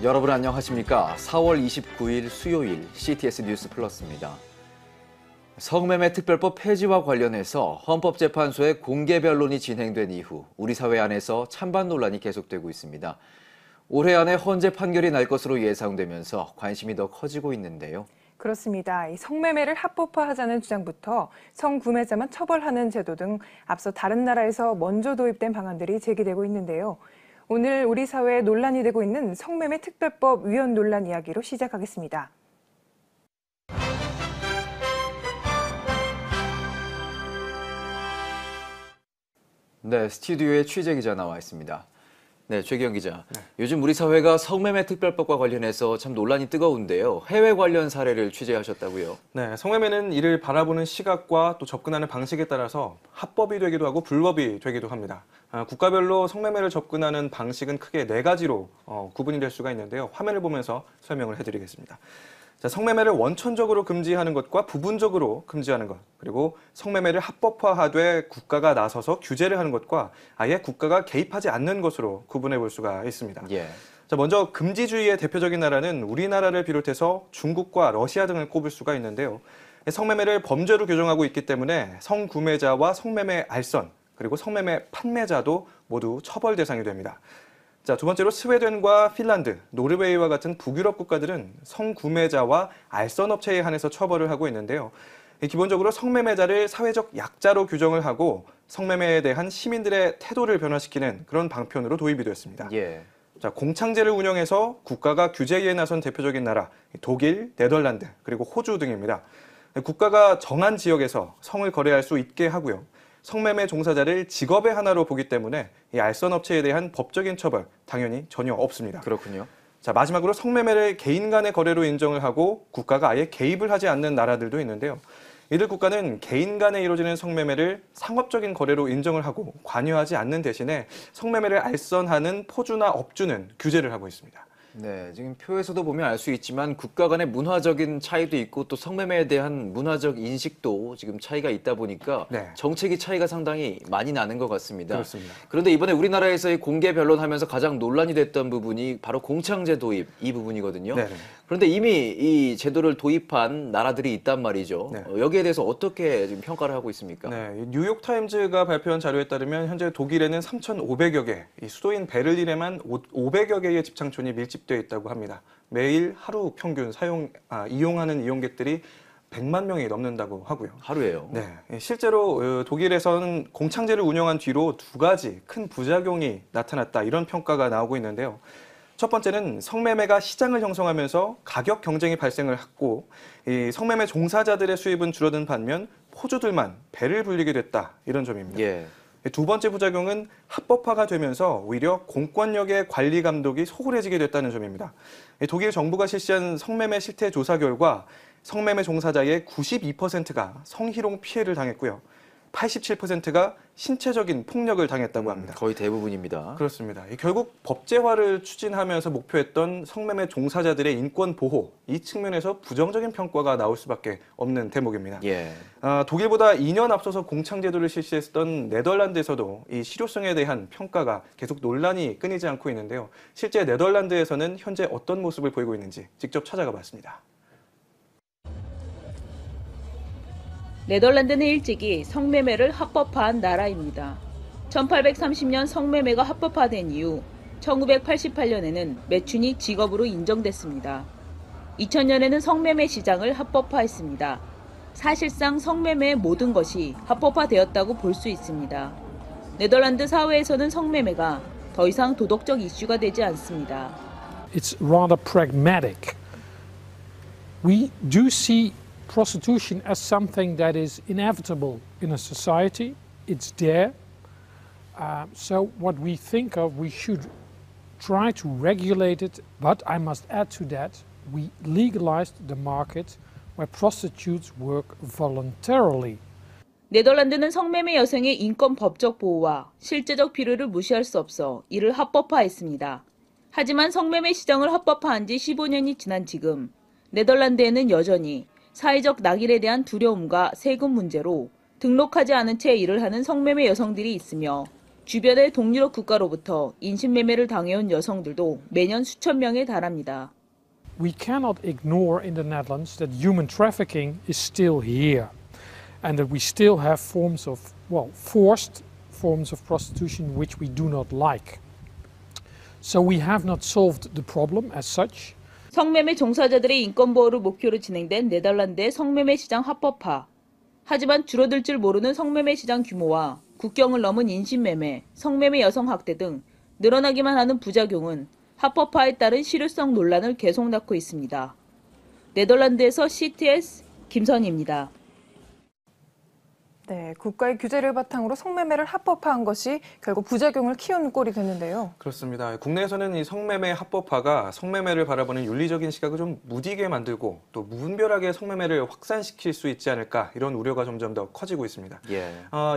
여러분 안녕하십니까? 4월 29일 수요일 CTS 뉴스 플러스입니다. 성매매 특별법 폐지와 관련해서 헌법재판소의 공개 변론이 진행된 이후 우리 사회 안에서 찬반 논란이 계속되고 있습니다. 올해 안에 헌재 판결이 날 것으로 예상되면서 관심이 더 커지고 있는데요. 그렇습니다. 이 성매매를 합법화하자는 주장부터 성구매자만 처벌하는 제도 등 앞서 다른 나라에서 먼저 도입된 방안들이 제기되고 있는데요. 오늘 우리 사회에 논란이 되고 있는 성매매 특별법 위헌 논란 이야기로 시작하겠습니다. 네, 스튜디오에 취재 기자 나와 있습니다. 네, 최기영 기자. 요즘 우리 사회가 성매매 특별법과 관련해서 참 논란이 뜨거운데요. 해외 관련 사례를 취재하셨다고요? 네, 성매매는 이를 바라보는 시각과 또 접근하는 방식에 따라서 합법이 되기도 하고 불법이 되기도 합니다. 국가별로 성매매를 접근하는 방식은 크게 4가지로 구분이 될 수가 있는데요. 화면을 보면서 설명을 해드리겠습니다. 자, 성매매를 원천적으로 금지하는 것과 부분적으로 금지하는 것, 그리고 성매매를 합법화하되 국가가 나서서 규제를 하는 것과 아예 국가가 개입하지 않는 것으로 구분해 볼 수가 있습니다. 예. 자, 먼저 금지주의의 대표적인 나라는 우리나라를 비롯해서 중국과 러시아 등을 꼽을 수가 있는데요. 성매매를 범죄로 규정하고 있기 때문에 성구매자와 성매매 알선, 그리고 성매매 판매자도 모두 처벌 대상이 됩니다. 자, 두 번째로 스웨덴과 핀란드, 노르웨이와 같은 북유럽 국가들은 성구매자와 알선업체에 한해서 처벌을 하고 있는데요. 기본적으로 성매매자를 사회적 약자로 규정을 하고 성매매에 대한 시민들의 태도를 변화시키는 그런 방편으로 도입이 됐습니다. 예. 자, 공창제를 운영해서 국가가 규제에 나선 대표적인 나라, 독일, 네덜란드, 그리고 호주 등입니다. 국가가 정한 지역에서 성을 거래할 수 있게 하고요. 성매매 종사자를 직업의 하나로 보기 때문에 이 알선업체에 대한 법적인 처벌 당연히 전혀 없습니다. 그렇군요. 자, 마지막으로 성매매를 개인 간의 거래로 인정을 하고 국가가 아예 개입을 하지 않는 나라들도 있는데요. 이들 국가는 개인 간에 이루어지는 성매매를 상업적인 거래로 인정을 하고 관여하지 않는 대신에 성매매를 알선하는 포주나 업주는 규제를 하고 있습니다. 네, 지금 표에서도 보면 알 수 있지만 국가 간의 문화적인 차이도 있고 또 성매매에 대한 문화적 인식도 지금 차이가 있다 보니까 네. 정책이 차이가 상당히 많이 나는 것 같습니다. 그렇습니다. 그런데 이번에 우리나라에서의 공개 변론하면서 가장 논란이 됐던 부분이 바로 공창제 도입 이 부분이거든요. 네네. 그런데 이미 이 제도를 도입한 나라들이 있단 말이죠. 네. 여기에 대해서 어떻게 지금 평가를 하고 있습니까? 네, 뉴욕타임즈가 발표한 자료에 따르면 현재 독일에는 3,500여 개, 이 수도인 베를린에만 500여 개의 집창촌이 밀집되어 있다고 합니다. 매일 하루 평균 이용하는 이용객들이 100만 명이 넘는다고 하고요. 하루에요? 네, 실제로 독일에서는 공창제를 운영한 뒤로 2가지 큰 부작용이 나타났다, 이런 평가가 나오고 있는데요. 첫 번째는 성매매가 시장을 형성하면서 가격 경쟁이 발생을 했고, 이 성매매 종사자들의 수입은 줄어든 반면 포주들만 배를 불리게 됐다, 이런 점입니다. 예. 두 번째 부작용은 합법화가 되면서 오히려 공권력의 관리 감독이 소홀해지게 됐다는 점입니다. 독일 정부가 실시한 성매매 실태 조사 결과 성매매 종사자의 92%가 성희롱 피해를 당했고요. 87%가 신체적인 폭력을 당했다고 합니다. 거의 대부분입니다. 그렇습니다. 결국 법제화를 추진하면서 목표했던 성매매 종사자들의 인권 보호, 이 측면에서 부정적인 평가가 나올 수밖에 없는 대목입니다. 예. 독일보다 2년 앞서서 공창제도를 실시했던 네덜란드에서도 이 실효성에 대한 평가가 계속 논란이 끊이지 않고 있는데요. 실제 네덜란드에서는 현재 어떤 모습을 보이고 있는지 직접 찾아가 봤습니다. 네덜란드는 일찍이 성매매를 합법화한 나라입니다. 1830년 성매매가 합법화된 이후 1988년에는 매춘이 직업으로 인정됐습니다. 2000년에는 성매매 시장을 합법화했습니다. 사실상 성매매의 모든 것이 합법화되었다고 볼 수 있습니다. 네덜란드 사회에서는 성매매가 더 이상 도덕적 이슈가 되지 않습니다. It's rather pragmatic. We do see prostitution as something that is inevitable in a society. It's there. So what we think of, we should try to regulate it. But I must add to that, we legalized the market where prostitutes work voluntarily. 네덜란드는 성매매 여성의 인권 법적 보호와 실제적 필요를 무시할 수 없어 이를 합법화했습니다. 하지만 성매매 시장을 합법화한 지 15년이 지난 지금 네덜란드에는 여전히 사회적 낙인에 대한 두려움과 세금 문제로 등록하지 않은 채 일을 하는 성매매 여성들이 있으며 주변의 동유럽 국가로부터 인신매매를 당해온 여성들도 매년 수천 명에 달합니다. We cannot ignore in the Netherlands that human trafficking is still here and that we still have forms of, forced forms of prostitution which we do not like. So we have not solved the problem as such. 성매매 종사자들의 인권보호를 목표로 진행된 네덜란드의 성매매 시장 합법화. 하지만 줄어들 줄 모르는 성매매 시장 규모와 국경을 넘은 인신매매, 성매매 여성학대 등 늘어나기만 하는 부작용은 합법화에 따른 실효성 논란을 계속 낳고 있습니다. 네덜란드에서 CTS 김선희입니다. 네, 국가의 규제를 바탕으로 성매매를 합법화한 것이 결국 부작용을 키운 꼴이 됐는데요. 그렇습니다. 국내에서는 이 성매매 합법화가 성매매를 바라보는 윤리적인 시각을 좀 무디게 만들고 또 무분별하게 성매매를 확산시킬 수 있지 않을까 이런 우려가 점점 더 커지고 있습니다.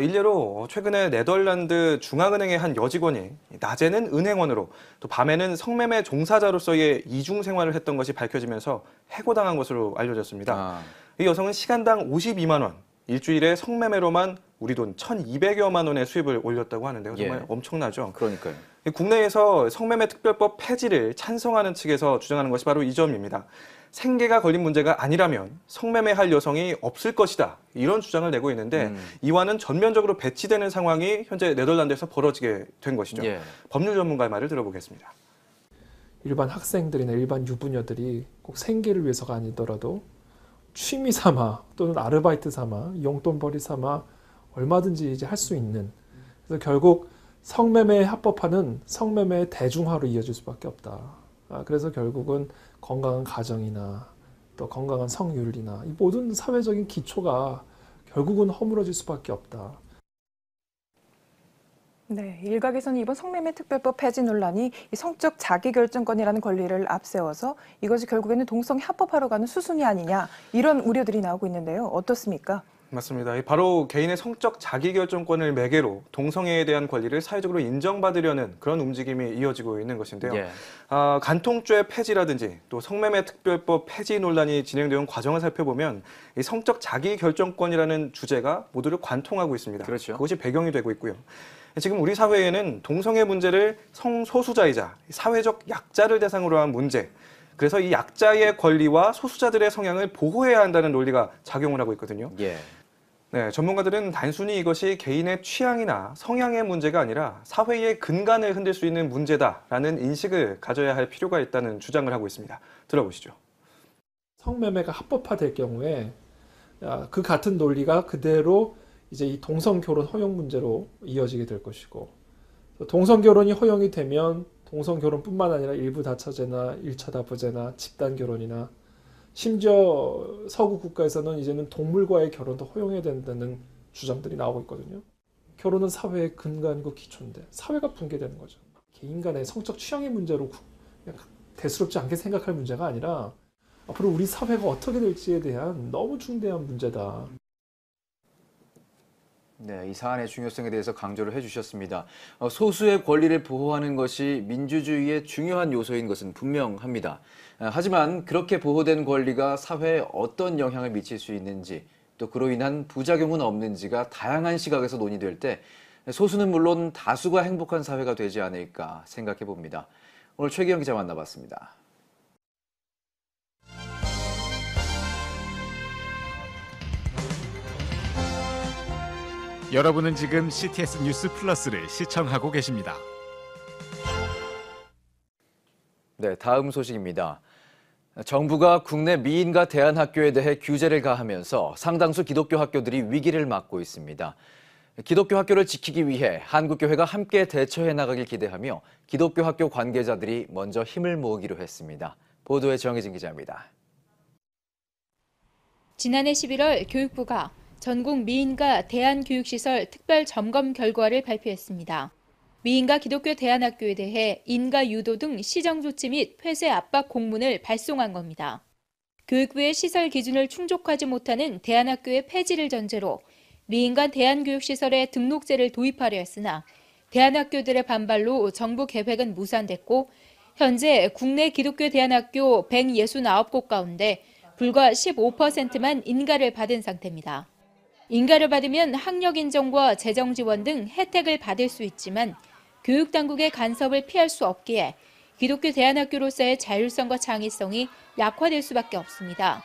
일례로 최근에 네덜란드 중앙은행의 한 여직원이 낮에는 은행원으로 또 밤에는 성매매 종사자로서의 이중 생활을 했던 것이 밝혀지면서 해고당한 것으로 알려졌습니다. 이 여성은 시간당 52만 원, 일주일에 성매매로만 우리 돈 1,200여만 원의 수입을 올렸다고 하는데요. 정말 엄청나죠. 그러니까요. 국내에서 성매매 특별법 폐지를 찬성하는 측에서 주장하는 것이 바로 이 점입니다. 생계가 걸린 문제가 아니라면 성매매할 여성이 없을 것이다. 이런 주장을 내고 있는데 이와는 전면적으로 배치되는 상황이 현재 네덜란드에서 벌어지게 된 것이죠. 법률 전문가의 말을 들어보겠습니다. 일반 학생들이나 일반 유부녀들이 꼭 생계를 위해서가 아니더라도 취미 삼아 또는 아르바이트 삼아 용돈벌이 삼아 얼마든지 이제 할 수 있는, 그래서 결국 성매매 합법화는 성매매의 대중화로 이어질 수밖에 없다. 그래서 결국은 건강한 가정이나 또 건강한 성윤리나 이 모든 사회적인 기초가 결국은 허물어질 수밖에 없다. 네, 일각에서는 이번 성매매 특별법 폐지 논란이 이 성적 자기결정권이라는 권리를 앞세워서 이것이 결국에는 동성애 합법화로 가는 수순이 아니냐 이런 우려들이 나오고 있는데요. 어떻습니까? 맞습니다. 바로 개인의 성적 자기결정권을 매개로 동성애에 대한 권리를 사회적으로 인정받으려는 그런 움직임이 이어지고 있는 것인데요. 간통죄 폐지라든지 또 성매매 특별법 폐지 논란이 진행되는 과정을 살펴보면 이 성적 자기결정권이라는 주제가 모두를 관통하고 있습니다. 그렇죠. 그것이 배경이 되고 있고요. 지금 우리 사회에는 동성애 문제를 성소수자이자 사회적 약자를 대상으로 한 문제, 그래서 이 약자의 권리와 소수자들의 성향을 보호해야 한다는 논리가 작용을 하고 있거든요. 네, 전문가들은 단순히 이것이 개인의 취향이나 성향의 문제가 아니라 사회의 근간을 흔들 수 있는 문제다라는 인식을 가져야 할 필요가 있다는 주장을 하고 있습니다. 들어보시죠. 성매매가 합법화될 경우에 그 같은 논리가 그대로 이제 이 동성결혼 허용 문제로 이어지게 될 것이고, 동성결혼이 허용이 되면 동성결혼뿐만 아니라 일부 다처제나 1차 다부제나 집단결혼이나 심지어 서구 국가에서는 이제는 동물과의 결혼도 허용해야 된다는 주장들이 나오고 있거든요. 결혼은 사회의 근간이고 기초인데 사회가 붕괴되는 거죠. 개인 간의 성적 취향의 문제로 대수롭지 않게 생각할 문제가 아니라 앞으로 우리 사회가 어떻게 될지에 대한 너무 중대한 문제다. 네, 이 사안의 중요성에 대해서 강조를 해주셨습니다. 소수의 권리를 보호하는 것이 민주주의의 중요한 요소인 것은 분명합니다. 하지만 그렇게 보호된 권리가 사회에 어떤 영향을 미칠 수 있는지, 또 그로 인한 부작용은 없는지가 다양한 시각에서 논의될 때 소수는 물론 다수가 행복한 사회가 되지 않을까 생각해 봅니다. 오늘 최기영 기자 만나봤습니다. 여러분은 지금 CTS 뉴스 플러스를 시청하고 계십니다. 네, 다음 소식입니다. 정부가 국내 미인과 대안학교에 대해 규제를 가하면서 상당수 기독교 학교들이 위기를 맞고 있습니다. 기독교 학교를 지키기 위해 한국교회가 함께 대처해 나가길 기대하며 기독교 학교 관계자들이 먼저 힘을 모으기로 했습니다. 보도에 정혜진 기자입니다. 지난해 11월 교육부가 전국 미인과 대안교육시설 특별 점검 결과를 발표했습니다. 미인과 기독교 대안학교에 대해 인가 유도 등 시정 조치 및 폐쇄 압박 공문을 발송한 겁니다. 교육부의 시설 기준을 충족하지 못하는 대안학교의 폐지를 전제로 미인과 대안교육시설에 등록제를 도입하려 했으나 대안학교들의 반발로 정부 계획은 무산됐고 현재 국내 기독교 대안학교 169곳 가운데 불과 15%만 인가를 받은 상태입니다. 인가를 받으면 학력 인정과 재정 지원 등 혜택을 받을 수 있지만 교육당국의 간섭을 피할 수 없기에 기독교 대안학교로서의 자율성과 창의성이 약화될 수밖에 없습니다.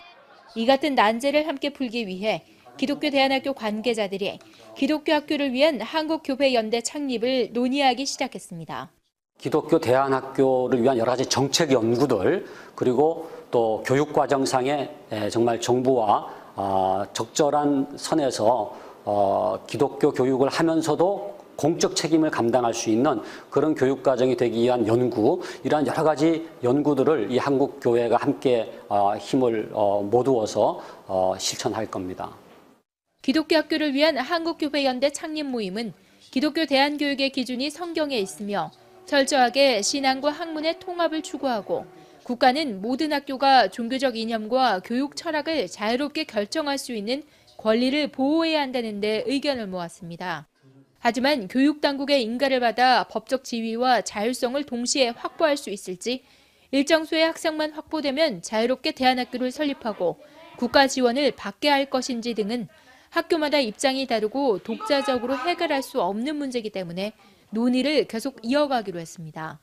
이 같은 난제를 함께 풀기 위해 기독교 대안학교 관계자들이 기독교 학교를 위한 한국교회연대 창립을 논의하기 시작했습니다. 기독교 대안학교를 위한 여러 가지 정책 연구들 그리고 또 교육과정상에 정말 정부와 적절한 선에서 기독교 교육을 하면서도 공적 책임을 감당할 수 있는 그런 교육과정이 되기 위한 연구, 이러한 여러 가지 연구들을 이 한국교회가 함께 힘을 모두어서 실천할 겁니다. 기독교 학교를 위한 한국교회연대 창립 모임은 기독교 대안교육의 기준이 성경에 있으며 철저하게 신앙과 학문의 통합을 추구하고 국가는 모든 학교가 종교적 이념과 교육 철학을 자유롭게 결정할 수 있는 권리를 보호해야 한다는 데 의견을 모았습니다. 하지만 교육당국의 인가를 받아 법적 지위와 자율성을 동시에 확보할 수 있을지, 일정 수의 학생만 확보되면 자유롭게 대안학교를 설립하고 국가 지원을 받게 할 것인지 등은 학교마다 입장이 다르고 독자적으로 해결할 수 없는 문제이기 때문에 논의를 계속 이어가기로 했습니다.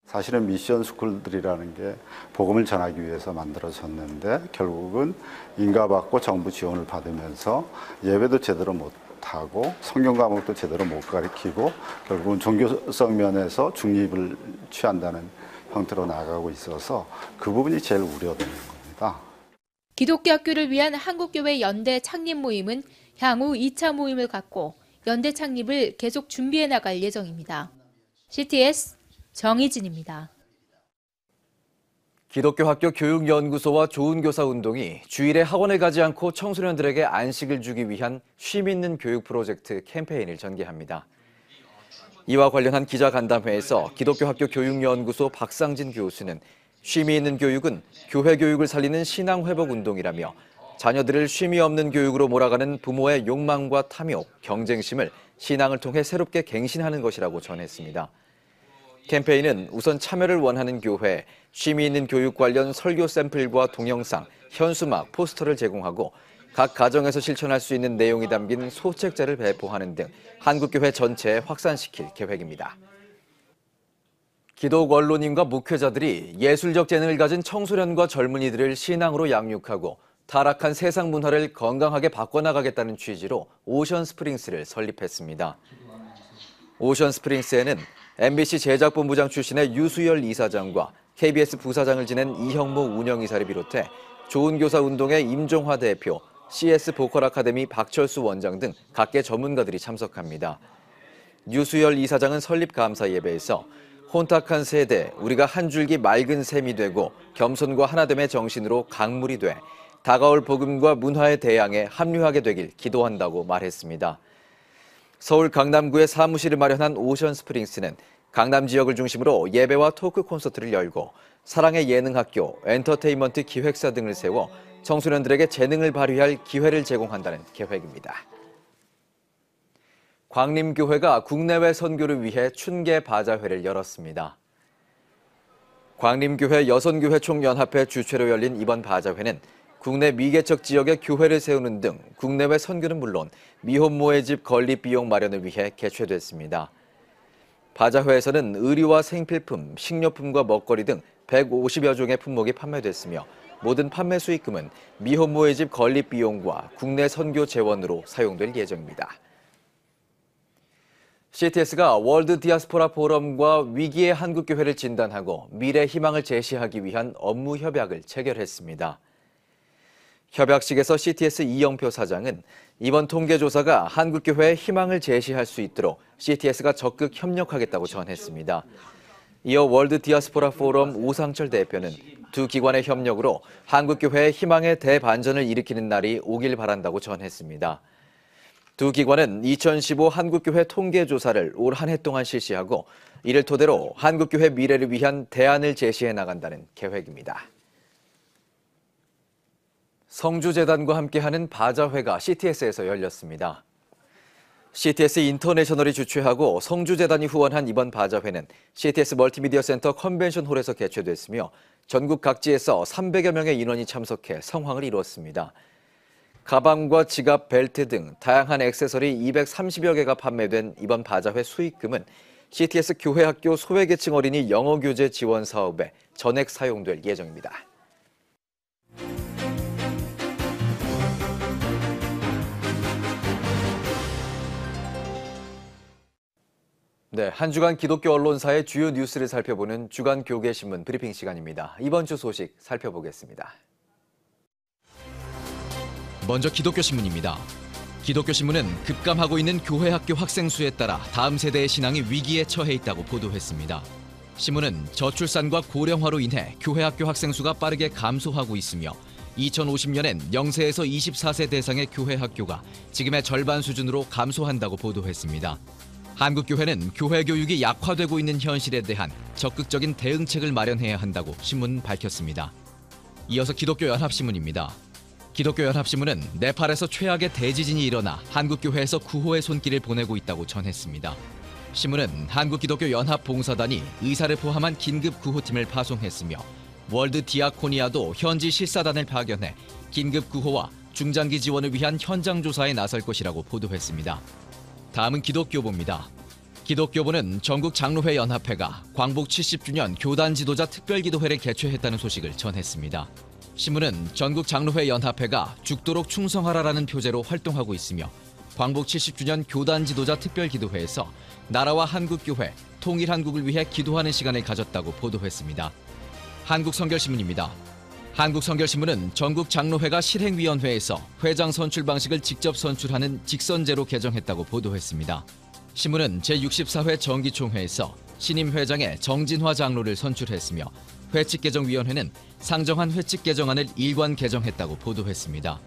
사실은 미션 스쿨들이라는 게 복음을 전하기 위해서 만들어졌는데 결국은 인가받고 정부 지원을 받으면서 예배도 제대로 못하고 성경 과목도 제대로 못 가르치고 결국은 종교성 면에서 중립을 취한다는 형태로 나아가고 있어서 그 부분이 제일 우려되는 겁니다. 기독교 학교를 위한 한국교회 연대 창립 모임은 향후 2차 모임을 갖고 연대 창립을 계속 준비해 나갈 예정입니다. CTS 정희진입니다. 기독교 학교 교육연구소와 좋은 교사 운동이 주일에 학원에 가지 않고 청소년들에게 안식을 주기 위한 쉼 있는 교육 프로젝트 캠페인을 전개합니다. 이와 관련한 기자간담회에서 기독교 학교 교육연구소 박상진 교수는 쉼이 있는 교육은 교회 교육을 살리는 신앙회복 운동이라며 자녀들을 쉼이 없는 교육으로 몰아가는 부모의 욕망과 탐욕, 경쟁심을 신앙을 통해 새롭게 갱신하는 것이라고 전했습니다. 캠페인은 우선 참여를 원하는 교회에 쉼이 있는 교육 관련 설교 샘플과 동영상, 현수막, 포스터를 제공하고 각 가정에서 실천할 수 있는 내용이 담긴 소책자를 배포하는 등 한국교회 전체에 확산시킬 계획입니다. 기독 언론인과 목회자들이 예술적 재능을 가진 청소년과 젊은이들을 신앙으로 양육하고 타락한 세상 문화를 건강하게 바꿔나가겠다는 취지로 오션 스프링스를 설립했습니다. 오션 스프링스에는 MBC 제작본부장 출신의 유수열 이사장과 KBS 부사장을 지낸 이형모 운영이사를 비롯해 좋은 교사 운동의 임종화 대표, CS 보컬 아카데미 박철수 원장 등 각계 전문가들이 참석합니다. 유수열 이사장은 설립 감사 예배에서 혼탁한 세대, 우리가 한 줄기 맑은 샘이 되고 겸손과 하나됨의 정신으로 강물이 돼 다가올 복음과 문화의 대양에 합류하게 되길 기도한다고 말했습니다. 서울 강남구에 사무실을 마련한 오션 스프링스는 강남 지역을 중심으로 예배와 토크 콘서트를 열고 사랑의 예능학교, 엔터테인먼트 기획사 등을 세워 청소년들에게 재능을 발휘할 기회를 제공한다는 계획입니다. 광림교회가 국내외 선교를 위해 춘계 바자회를 열었습니다. 광림교회 여선교회 총연합회 주최로 열린 이번 바자회는 국내 미개척 지역에 교회를 세우는 등 국내외 선교는 물론 미혼모의 집 건립 비용 마련을 위해 개최됐습니다. 바자회에서는 의류와 생필품, 식료품과 먹거리 등 150여 종의 품목이 판매됐으며 모든 판매 수익금은 미혼모의 집 건립 비용과 국내 선교 재원으로 사용될 예정입니다. CTS가 월드 디아스포라 포럼과 위기의 한국교회를 진단하고 미래 희망을 제시하기 위한 업무 협약을 체결했습니다. 협약식에서 CTS 이영표 사장은 이번 통계조사가 한국교회의 희망을 제시할 수 있도록 CTS가 적극 협력하겠다고 전했습니다. 이어 월드 디아스포라 포럼 오상철 대표는 두 기관의 협력으로 한국교회의 희망의 대반전을 일으키는 날이 오길 바란다고 전했습니다. 두 기관은 2015 한국교회 통계조사를 올 한 해 동안 실시하고 이를 토대로 한국교회 미래를 위한 대안을 제시해 나간다는 계획입니다. 성주재단과 함께하는 바자회가 CTS에서 열렸습니다. CTS 인터내셔널이 주최하고 성주재단이 후원한 이번 바자회는 CTS 멀티미디어 센터 컨벤션홀에서 개최됐으며 전국 각지에서 300여 명의 인원이 참석해 성황을 이루었습니다. 가방과 지갑, 벨트 등 다양한 액세서리 230여 개가 판매된 이번 바자회 수익금은 CTS 교회학교 소외계층 어린이 영어교재 지원 사업에 전액 사용될 예정입니다. 네, 한 주간 기독교 언론사의 주요 뉴스를 살펴보는 주간 교계신문 브리핑 시간입니다. 이번 주 소식 살펴보겠습니다. 먼저 기독교신문입니다. 기독교신문은 급감하고 있는 교회 학교 학생 수에 따라 다음 세대의 신앙이 위기에 처해 있다고 보도했습니다. 신문은 저출산과 고령화로 인해 교회 학교 학생 수가 빠르게 감소하고 있으며 2050년엔 0세에서 24세 대상의 교회 학교가 지금의 절반 수준으로 감소한다고 보도했습니다. 한국교회는 교회 교육이 약화되고 있는 현실에 대한 적극적인 대응책을 마련해야 한다고 신문은 밝혔습니다. 이어서 기독교연합신문입니다. 기독교연합신문은 네팔에서 최악의 대지진이 일어나 한국교회에서 구호의 손길을 보내고 있다고 전했습니다. 신문은 한국기독교연합봉사단이 의사를 포함한 긴급 구호팀을 파송했으며 월드 디아코니아도 현지 실사단을 파견해 긴급 구호와 중장기 지원을 위한 현장 조사에 나설 것이라고 보도했습니다. 다음은 기독교보입니다. 기독교보는 전국 장로회 연합회가 광복 70주년 교단 지도자 특별기도회를 개최했다는 소식을 전했습니다. 신문은 전국 장로회 연합회가 죽도록 충성하라라는 표제로 활동하고 있으며 광복 70주년 교단 지도자 특별기도회에서 나라와 한국교회, 통일한국을 위해 기도하는 시간을 가졌다고 보도했습니다. 한국성결신문입니다. 한국성결신문은 전국 장로회가 실행위원회에서 회장 선출 방식을 직접 선출하는 직선제로 개정했다고 보도했습니다. 신문은 제64회 정기총회에서 신임 회장에 정진화 장로를 선출했으며 회칙개정위원회는 상정한 회칙 개정안을 일관 개정했다고 보도했습니다.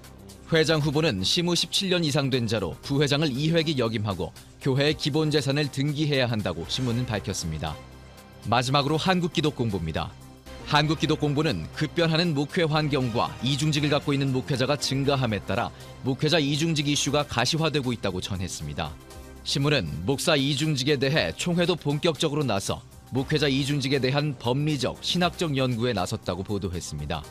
회장 후보는 시무 17년 이상 된 자로 부회장을 2회기 역임하고 교회의 기본 재산을 등기해야 한다고 신문은 밝혔습니다. 마지막으로 한국기독공보입니다. 한국기독공보는 급변하는 목회 환경과 이중직을 갖고 있는 목회자가 증가함에 따라 목회자 이중직 이슈가 가시화되고 있다고 전했습니다. 신문은 목사 이중직에 대해 총회도 본격적으로 나서 목회자 이중직에 대한 법리적, 신학적 연구에 나섰다고 보도했습니다.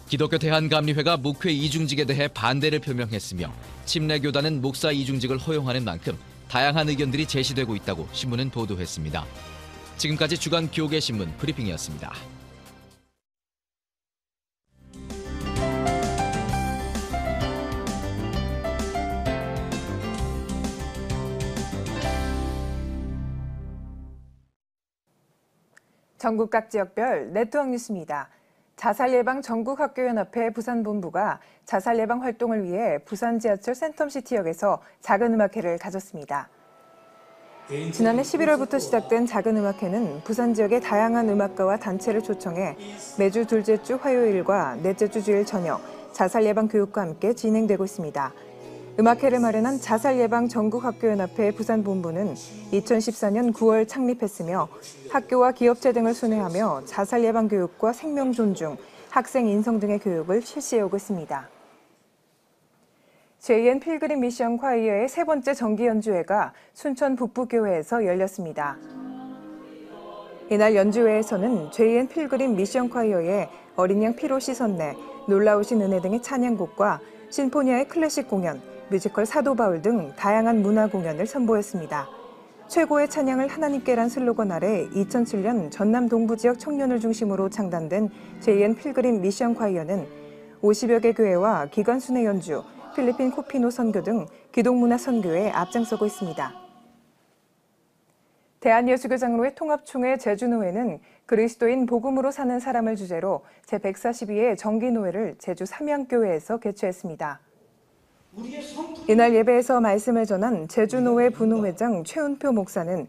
기독교 대한감리회가 목회 이중직에 대해 반대를 표명했으며 침례교단은 목사 이중직을 허용하는 만큼 다양한 의견들이 제시되고 있다고 신문은 보도했습니다. 지금까지 주간 교계신문 브리핑이었습니다. 전국 각 지역별 네트워크 뉴스입니다. 자살예방 전국학교연합회 부산본부가 자살예방 활동을 위해 부산 지하철 센텀시티역에서 작은 음악회를 가졌습니다. 지난해 11월부터 시작된 작은 음악회는 부산 지역의 다양한 음악가와 단체를 초청해 매주 둘째 주 화요일과 넷째 주 주일 저녁 자살예방 교육과 함께 진행되고 있습니다. 음악회를 마련한 자살예방 전국학교연합회 부산본부는 2014년 9월 창립했으며 학교와 기업체 등을 순회하며 자살예방 교육과 생명존중, 학생 인성 등의 교육을 실시해오고 있습니다. JN 필그림 미션 콰이어의 세 번째 정기 연주회가 순천 북부교회에서 열렸습니다. 이날 연주회에서는 JN 필그림 미션 콰이어의 어린 양 피로 씻었네, 놀라우신 은혜 등의 찬양곡과 신포니아의 클래식 공연, 뮤지컬 사도바울 등 다양한 문화 공연을 선보였습니다. 최고의 찬양을 하나님께란 슬로건 아래 2007년 전남 동부 지역 청년을 중심으로 창단된 JN 필그림 미션 콰이어는 50여 개 교회와 기관 순회 연주, 필리핀 코피노 선교 등 기독문화 선교에 앞장서고 있습니다. 대한예수교장로회 통합총회 제주노회는 그리스도인 복음으로 사는 사람을 주제로 제142회 정기노회를 제주 삼양교회에서 개최했습니다. 이날 예배에서 말씀을 전한 제주노회 부노회장 최은표 목사는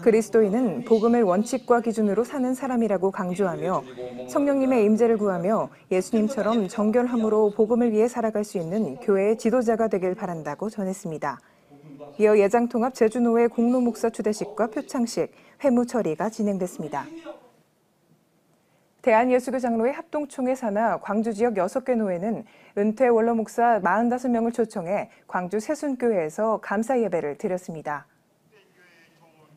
그리스도인은 복음을 원칙과 기준으로 사는 사람이라고 강조하며 성령님의 임재를 구하며 예수님처럼 정결함으로 복음을 위해 살아갈 수 있는 교회의 지도자가 되길 바란다고 전했습니다. 이어 예장통합 제주노회 공로목사 추대식과 표창식, 회무 처리가 진행됐습니다. 대한예수교장로회 합동총회 산하 광주 지역 6개 노회는 은퇴 원로 목사 45명을 초청해 광주 세순교회에서 감사 예배를 드렸습니다.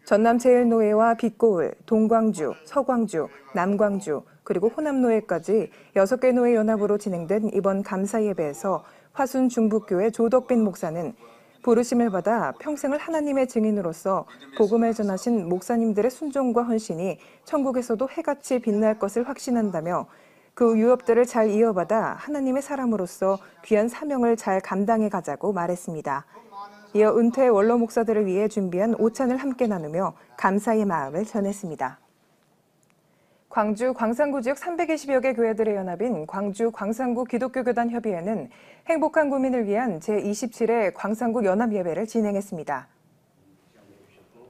전남 제일노회와 빛고을, 동광주, 서광주, 남광주, 그리고 호남노회까지 6개 노회 연합으로 진행된 이번 감사 예배에서 화순 중북교회 조덕빈 목사는 부르심을 받아 평생을 하나님의 증인으로서 복음을 전하신 목사님들의 순종과 헌신이 천국에서도 해같이 빛날 것을 확신한다며 그 유업들을 잘 이어받아 하나님의 사람으로서 귀한 사명을 잘 감당해 가자고 말했습니다. 이어 은퇴 원로 목사들을 위해 준비한 오찬을 함께 나누며 감사의 마음을 전했습니다. 광주 광산구 지역 320여 개 교회들의 연합인 광주 광산구 기독교교단 협의회는 행복한 구민을 위한 제27회 광산구 연합 예배를 진행했습니다.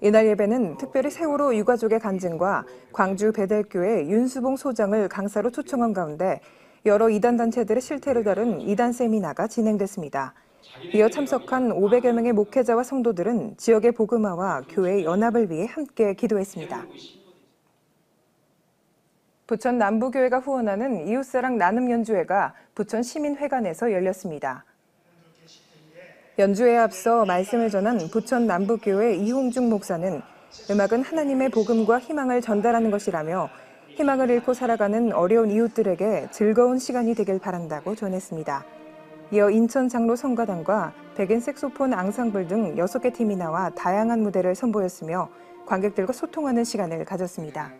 이날 예배는 특별히 세월호 유가족의 간증과 광주 베델교회 윤수봉 소장을 강사로 초청한 가운데 여러 이단 단체들의 실태를 다룬 이단 세미나가 진행됐습니다. 이어 참석한 500여 명의 목회자와 성도들은 지역의 복음화와 교회 연합을 위해 함께 기도했습니다. 부천 남부교회가 후원하는 이웃사랑 나눔 연주회가 부천 시민회관에서 열렸습니다. 연주회에 앞서 말씀을 전한 부천 남부교회 이홍중 목사는 음악은 하나님의 복음과 희망을 전달하는 것이라며 희망을 잃고 살아가는 어려운 이웃들에게 즐거운 시간이 되길 바란다고 전했습니다. 이어 인천 장로 성가단과 백인 색소폰 앙상블 등 6개 팀이 나와 다양한 무대를 선보였으며 관객들과 소통하는 시간을 가졌습니다.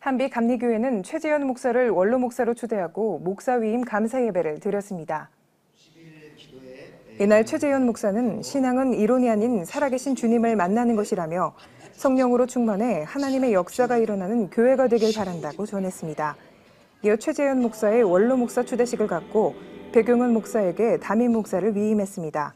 한비 감리교회는 최재현 목사를 원로 목사로 초대하고 목사 위임 감사 예배를 드렸습니다. 이날 최재현 목사는 신앙은 이론이 아닌 살아계신 주님을 만나는 것이라며 성령으로 충만해 하나님의 역사가 일어나는 교회가 되길 바란다고 전했습니다. 이어 최재현 목사의 원로 목사 초대식을 갖고 백용원 목사에게 담임 목사를 위임했습니다.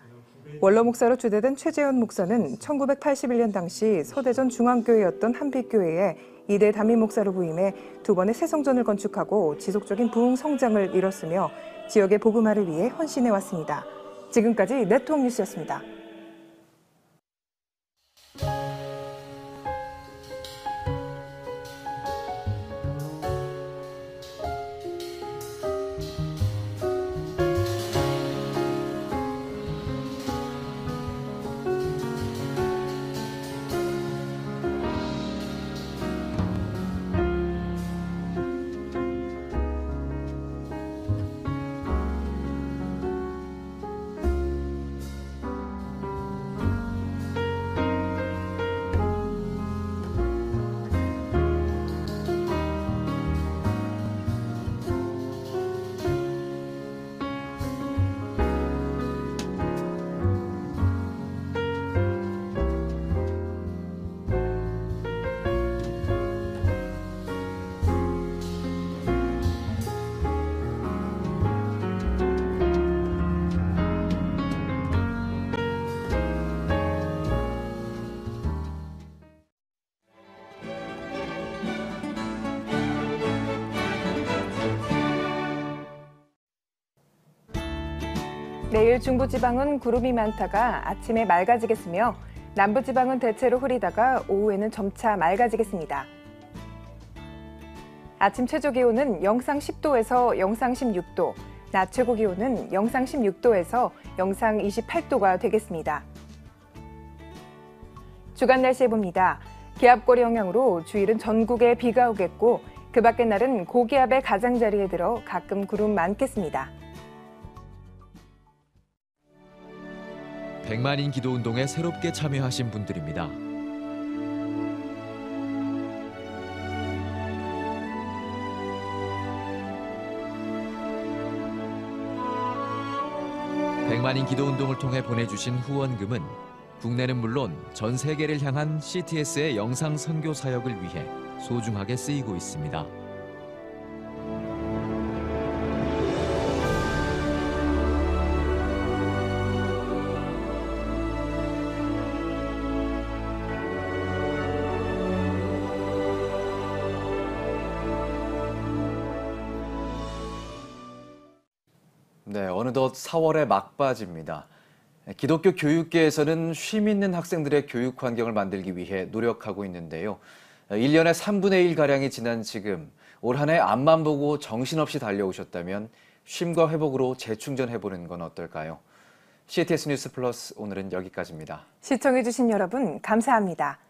원로 목사로 초대된 최재현 목사는 1981년 당시 서대전 중앙교회였던 한빛교회에 2대 담임 목사로 부임해 2번의 새 성전을 건축하고 지속적인 부흥 성장을 이뤘으며 지역의 복음화를 위해 헌신해왔습니다. 지금까지 네트워크 뉴스였습니다. 내일 중부지방은 구름이 많다가 아침에 맑아지겠으며 남부지방은 대체로 흐리다가 오후에는 점차 맑아지겠습니다. 아침 최저 기온은 영상 10도에서 영상 16도, 낮 최고 기온은 영상 16도에서 영상 28도가 되겠습니다. 주간 날씨 봅니다. 기압골의 영향으로 주일은 전국에 비가 오겠고 그 밖의 날은 고기압의 가장자리에 들어 가끔 구름 많겠습니다. 100만인 기도운동에 새롭게 참여하신 분들입니다. 백만인 기도운동을 통해 보내주신 후원금은 국내는 물론 전 세계를 향한 CTS의 영상 선교 사역을 위해 소중하게 쓰이고 있습니다. 네, 어느덧 4월의 막바지입니다. 기독교 교육계에서는 쉼 있는 학생들의 교육 환경을 만들기 위해 노력하고 있는데요. 1년에 3분의 1가량이 지난 지금 올 한 해 앞만 보고 정신없이 달려오셨다면 쉼과 회복으로 재충전해보는 건 어떨까요? CTS 뉴스 플러스 오늘은 여기까지입니다. 시청해주신 여러분 감사합니다.